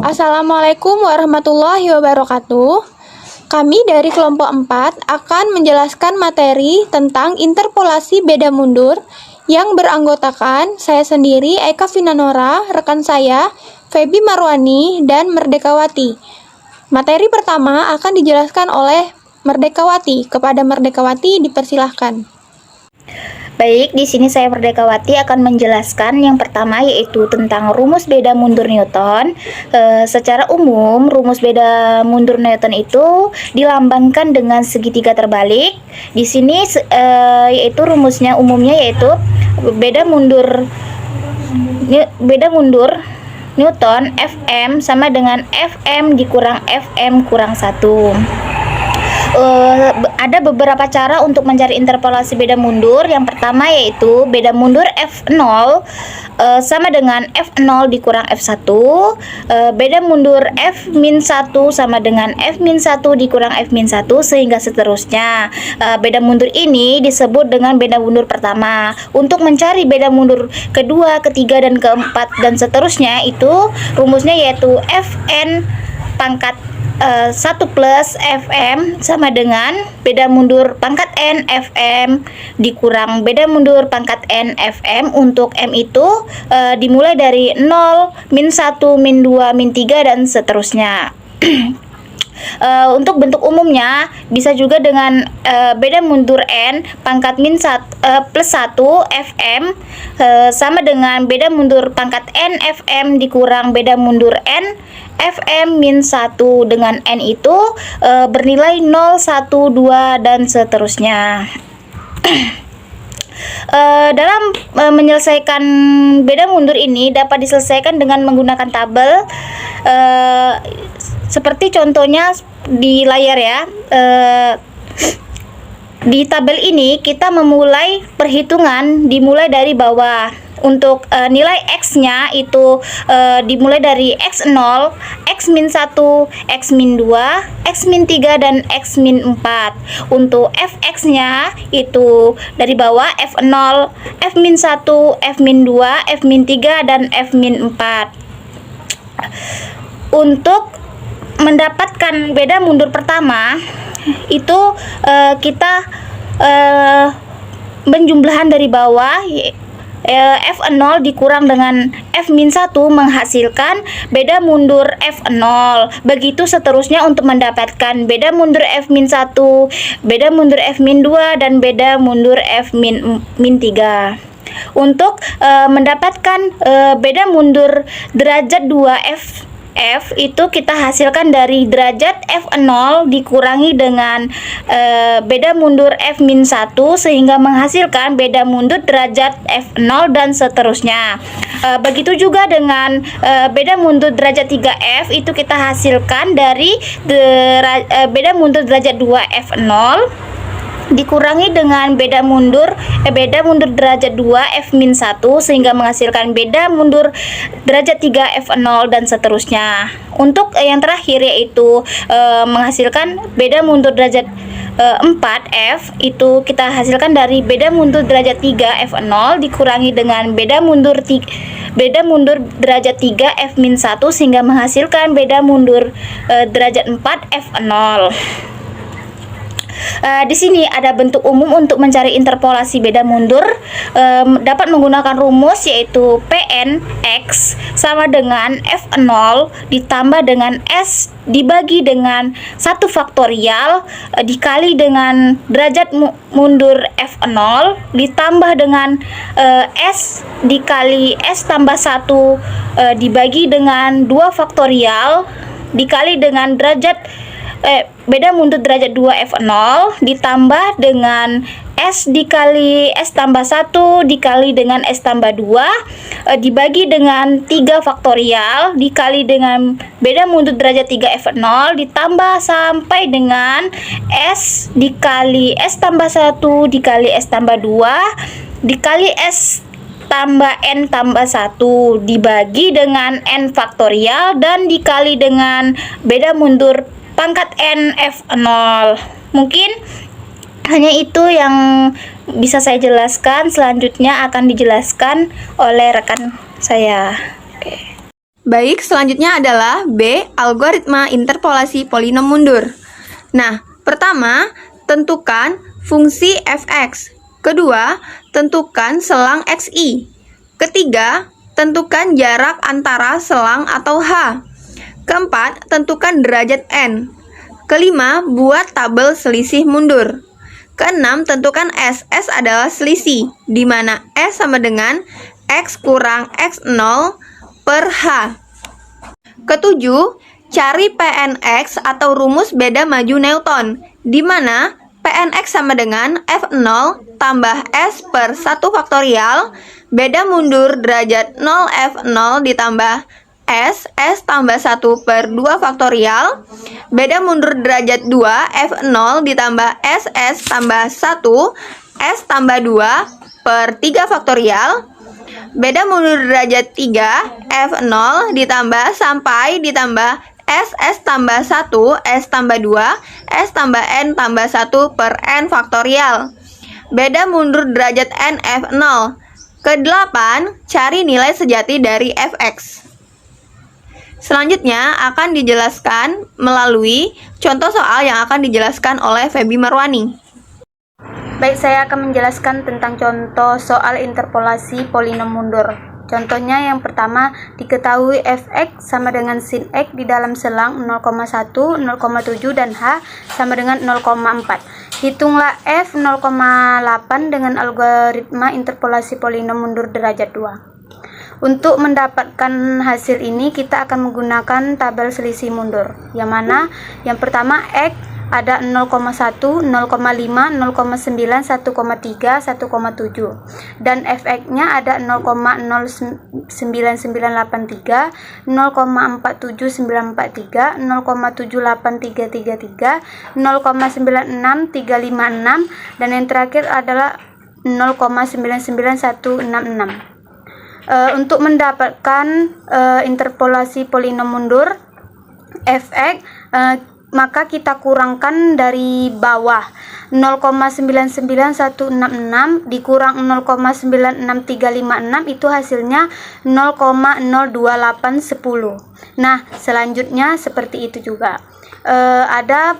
Assalamualaikum warahmatullahi wabarakatuh. Kami dari kelompok 4 akan menjelaskan materi tentang interpolasi beda mundur yang beranggotakan saya sendiri, Eka Finanora, rekan saya, Feby Marwani, dan Merdekawati. Materi pertama akan dijelaskan oleh Merdekawati. Kepada Merdekawati dipersilahkan. Baik, di sini saya Merdekawati akan menjelaskan yang pertama yaitu tentang rumus beda mundur Newton. Secara umum, rumus beda mundur Newton itu dilambangkan dengan segitiga terbalik. Di sini yaitu rumusnya umumnya yaitu beda mundur Newton Fm sama dengan Fm dikurang Fm kurang 1. Ada beberapa cara untuk mencari interpolasi beda mundur. Yang pertama yaitu beda mundur F0 sama dengan F0 dikurang F1, beda mundur F-1 sama dengan F-1 dikurang F-1 sehingga seterusnya. Beda mundur ini disebut dengan beda mundur pertama. Untuk mencari beda mundur kedua, ketiga, dan keempat dan seterusnya itu rumusnya yaitu Fn pangkat 1 plus Fm sama dengan beda mundur pangkat N Fm dikurang beda mundur pangkat N Fm. Untuk M itu dimulai dari 0, min 1, min 2, min 3, dan seterusnya. Untuk bentuk umumnya bisa juga dengan beda mundur N pangkat plus 1 Fm sama dengan beda mundur pangkat N Fm dikurang beda mundur N Fm min 1 dengan N itu bernilai 0, 1, 2, dan seterusnya. Dalam menyelesaikan beda mundur ini dapat diselesaikan dengan menggunakan tabel seperti contohnya di layar ya. Di tabel ini kita memulai perhitungan dimulai dari bawah. Untuk nilai X-nya itu dimulai dari X0, X-1, X-2, X-3, dan X-4. Untuk Fx-nya itu dari bawah F0, F-1, F-2, F-3, dan F-4. Untuk mendapatkan beda mundur pertama itu kita penjumlahan dari bawah F0 dikurang dengan F-1 menghasilkan beda mundur F0. Begitu seterusnya untuk mendapatkan beda mundur F-1, beda mundur F-2, dan beda mundur F-3. Untuk mendapatkan beda mundur derajat 2 F itu kita hasilkan dari derajat F0 dikurangi dengan beda mundur F-1 sehingga menghasilkan beda mundur derajat F0 dan seterusnya. Begitu juga dengan beda mundur derajat 3F itu kita hasilkan dari beda mundur derajat 2 F0 dikurangi dengan beda mundur derajat 2 F-1 sehingga menghasilkan beda mundur derajat 3 F0 dan seterusnya. Untuk yang terakhir yaitu menghasilkan beda mundur derajat 4F itu kita hasilkan dari beda mundur derajat 3 F0 dikurangi dengan beda mundur derajat 3 F-1 sehingga menghasilkan beda mundur derajat 4 F0. Di sini ada bentuk umum untuk mencari interpolasi beda mundur. Dapat menggunakan rumus yaitu Pn X sama dengan F0 ditambah dengan S dibagi dengan 1 faktorial dikali dengan derajat mundur F0 ditambah dengan S dikali S tambah 1 dibagi dengan 2 faktorial dikali dengan beda mundur derajat 2 F0 ditambah dengan S dikali S tambah 1 dikali dengan S tambah 2 dibagi dengan 3 faktorial dikali dengan beda mundur derajat 3 F0 ditambah sampai dengan S dikali S tambah 1 dikali S tambah 2 dikali S tambah N tambah 1 dibagi dengan N faktorial dan dikali dengan beda mundur pangkat N F0. Mungkin hanya itu yang bisa saya jelaskan. Selanjutnya akan dijelaskan oleh rekan saya. Oke. Baik, selanjutnya adalah B. Algoritma interpolasi polinom mundur. Nah, pertama, tentukan fungsi fx. Kedua, tentukan selang xi. Ketiga, tentukan jarak antara selang atau h. Keempat, tentukan derajat n. Kelima, buat tabel selisih mundur. Keenam, tentukan S. S adalah selisih, di mana S sama dengan X kurang X0 per H. Ketujuh, cari Pnx atau rumus beda maju Newton, di mana Pnx sama dengan F0 tambah S per 1 faktorial, beda mundur derajat 0 F0 ditambah S tambah 1 per 2 faktorial, beda mundur derajat 2 F0 ditambah S tambah 1 S tambah 2 per 3 faktorial, beda mundur derajat 3 F0 ditambah sampai ditambah S tambah 1 S tambah 2 S tambah N tambah 1 per N faktorial, beda mundur derajat N F0. Kedelapan, cari nilai sejati dari fx. Selanjutnya akan dijelaskan melalui contoh soal yang akan dijelaskan oleh Feby Marwani. Baik, saya akan menjelaskan tentang contoh soal interpolasi polinom mundur. Contohnya yang pertama, diketahui fx sama dengan sin x di dalam selang 0,1, 0,7 dan h sama dengan 0,4. Hitunglah f 0,8 dengan algoritma interpolasi polinom mundur derajat 2. Untuk mendapatkan hasil ini kita akan menggunakan tabel selisih mundur, yang mana yang pertama x ada 0,1, 0,5, 0,9, 1,3, 1,7 dan fx-nya ada 0,09983, 0,47943, 0,78333, 0,96356 dan yang terakhir adalah 0,99166. Untuk mendapatkan interpolasi polinom mundur fx, maka kita kurangkan dari bawah 0,99166 dikurang 0,96356 itu hasilnya 0,02810. Nah, selanjutnya seperti itu juga. Ada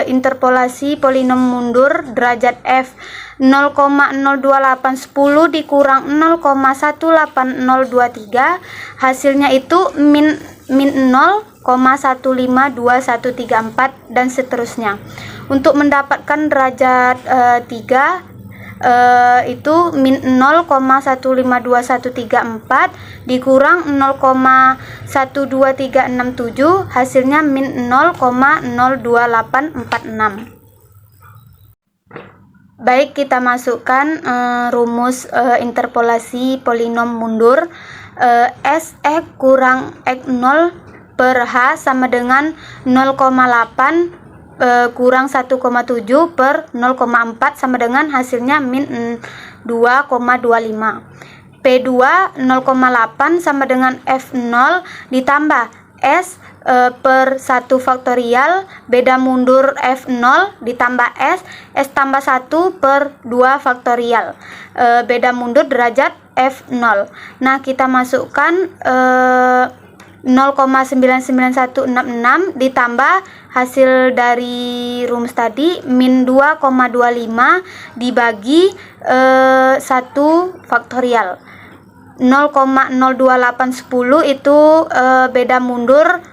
interpolasi polinom mundur derajat f 0,02810 dikurang 0,18023, hasilnya itu min 0,1521134 dan seterusnya. Untuk mendapatkan derajat 3 itu min 0,1521134 dikurang 0,12367, hasilnya min 0,02846. Baik, kita masukkan rumus interpolasi polinom mundur. Sx kurang x0 per h sama dengan 0,8 kurang 1,7 per 0,4 sama dengan hasilnya min 2,25. P2 0,8 sama dengan F0 ditambah S per 1 faktorial, beda mundur F0 ditambah S tambah 1 per 2 faktorial, beda mundur derajat F0. Nah, kita masukkan 0,99166 ditambah hasil dari rumus tadi min 2,25 dibagi 1 faktorial. 0,02810 itu beda mundur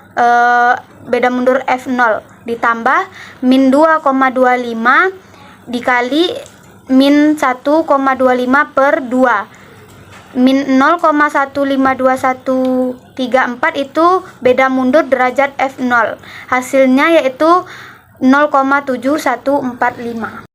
F0 ditambah min 2,25 dikali min 1,25 per 2. Min 0,1521134 itu beda mundur derajat F0. Hasilnya yaitu 0,7145.